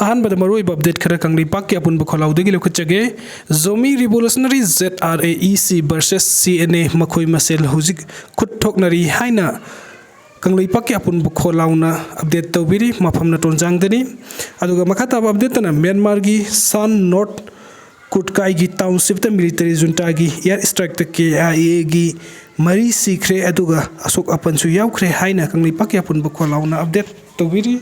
अहनबद मरोइब update खरा कंगली पाक अपुन बखलाउदगी लखुचगे Zomi revolutionary ZRAEC versus CNA मखोई मसेल हुजिक खुटथोकनरी हाइना कंगली पाक अपुन बखलाउना अपडेट तौबिरी मफमना टोनजांगदनी अदुगा मखाताब अपडेट तना म्यांमार गी सन north Kutkai township military junta की एयर स्ट्राइक KIA की मरी सिखरे अदुगा अशोक अपनसु यावखरे हाइना कंगली पाक अपुन बखलाउना update तौबिरी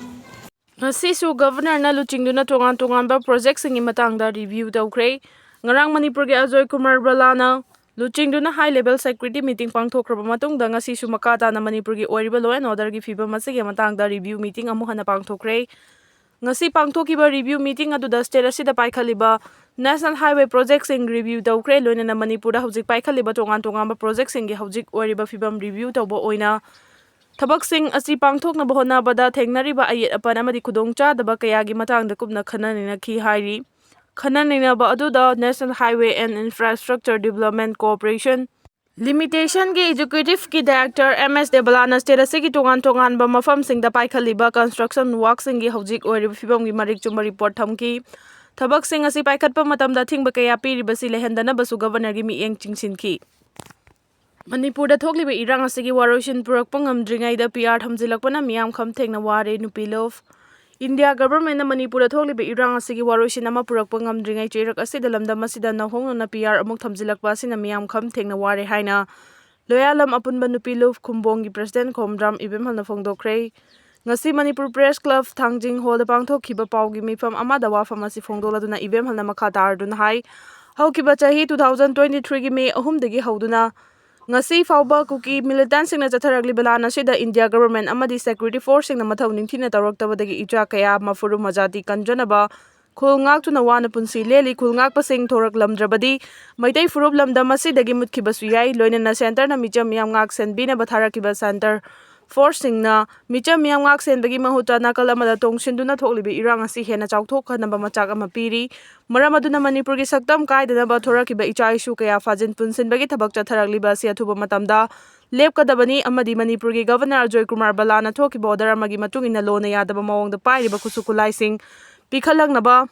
Ngasisu Governor na luchingduna tongan-tonganba projects-ingi matangda review tawkhre. Ngarang Manipur ge Zomi Masel Hwkhre luchingduna high-level security meeting pangthokraba matungda ngasisu makata na Manipur ge oiriba law and order gi phibam asige matangda review meeting amu hana pangthokre. Ngasi pangthokiba review meeting aduda state asida paikhaliba National Highway projects-ing review tawkhre loinana Manipur da hojik paikhaliba tongan-tonganba projects-ingi hojik oiriba phibam review tawba oina Thabak-sing asi pangthoknaba honabada thengnariba ayet apan amadi khudongchadaba kayagi matangda kupna khananina khi hairi khananina ba aduda National Highway and Infrastructure Development Corporation Limitation ge executive ki director MS Debalana state asigi tongan ba mafam sing da paikhaliba construction works singi hojik oiriba phibam gi marik chuma report thamki Thabak-sing asi paikhatpa matamda thingba kaya piribasi lehendana basu governor gi mieng chingsinki Manipur da thokliba irang asigi waroshin purakpa ngamdringaida PR thamjilakpana miyam khamthengna ware nupilov India government na Manipur da thokliba irang asigi waroshin ama purakpa ngamdringai cheirak asida lamdam asida nahongna PR amuk thamjilakpa asina miyam khamthengna ware haina loyalam apunba nupilov khumbongi president khomdram ibemhalna phongdokre ngasi Manipur Press Club thangjing hall da pangthokhiba pawgi mifam amada wafam asi phongdoladuna ibemhalna makha tarduna hai haukiba chahi 2023 gi May 3 dagi hauduna Ngasi fauba Kuki militant sing na chatharagli balana sida India government amadi security force sing na mathau ningthina tawraktabadagi icha kaya mafuru majati kanjanaba khulngak tuna wana punsi leli khulngak pasing thorak lamdrabadi maitai furup lamdam asidagi mutkibasu yai loinana center na micham yam ngak senbina batharakiba center force sing na micham yam ngak senbagi mahuta nakal amada tongsinduna thoklibi irang asi hena chawthokhanaba machak ama piri maramaduna Manipur gi saktam kaidana ba thorakiba icha issue kaya fajin punsinbagi thabak chatharagli si athuba matamda lepkadabani amadi Manipur gi governor Zomi Masel Hwkhre thokiba order amagi matungina lona yadaba mawongda pairiba kusukulai sing pikhalangnaba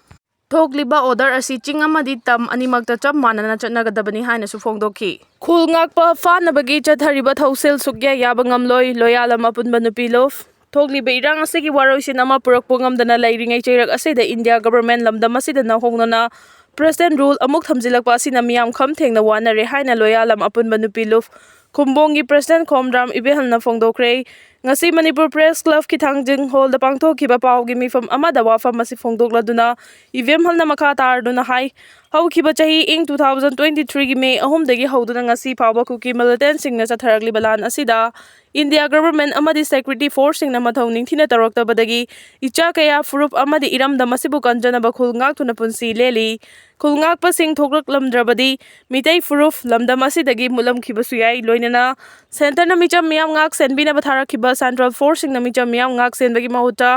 Thokliba order asi ching amadi tam animakta chap manana chatnagadabani haina su phongdokhi khulngakpa fanabagi chathariba thousel sukya yaba ngamloi loyalam apunba nupilov Thokliba irang asigi waroisin ama purakpa ngamdana lairingai cheirak asida India government lamdam asida nahongnana president rule amuk thamjilakpa asina miyam khamthengna wanare haina loyalam apunba nupilov Kumbongi president khomdram ibehalna phongdokre ngasi Manipur Press Club ki thangjing hall da pangthokhiba pawgi mifam amada wafam asi phongdokladuna halna makha tarduna hai haukiba chahi ing 2023 gi May 3 dagi hauduna ngasi pawba Kuki militant sing na chatharagli balan asida India government amadi security force sing na mathau ningthina taraktabadagi icha kaya furup amadi iramdam asibu kanjanaba khulngak tuna punsi leli khulngak pasing thokrak lamdrabadi mitai furup lamdam asidagi mulam khibasu yai loinana center na micham miyam ngak senbina batharakiba central force sing na micham miyam ngak senbagi mahuta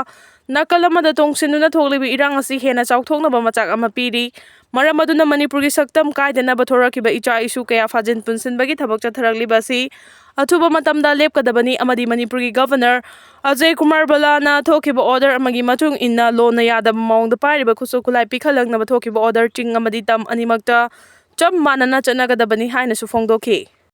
nakalamada tongsinuna thoklibi irang asi hena chawthoknaba machak ama piri maramaduna Manipur gi saktam kaidana bathorakiba icha issue kaya fajin punsinbagi thabak chatharagli basi athuba matamda lepkadabani amadi Manipur gi governor Zomi Masel Hwkhre thokiba order amagi matung inna lona yadaba mawongda pairiba kusukulai pikhalangnaba thokiba order ching amadi tam animakta cham manana chatnagadabani haina su phongdokhi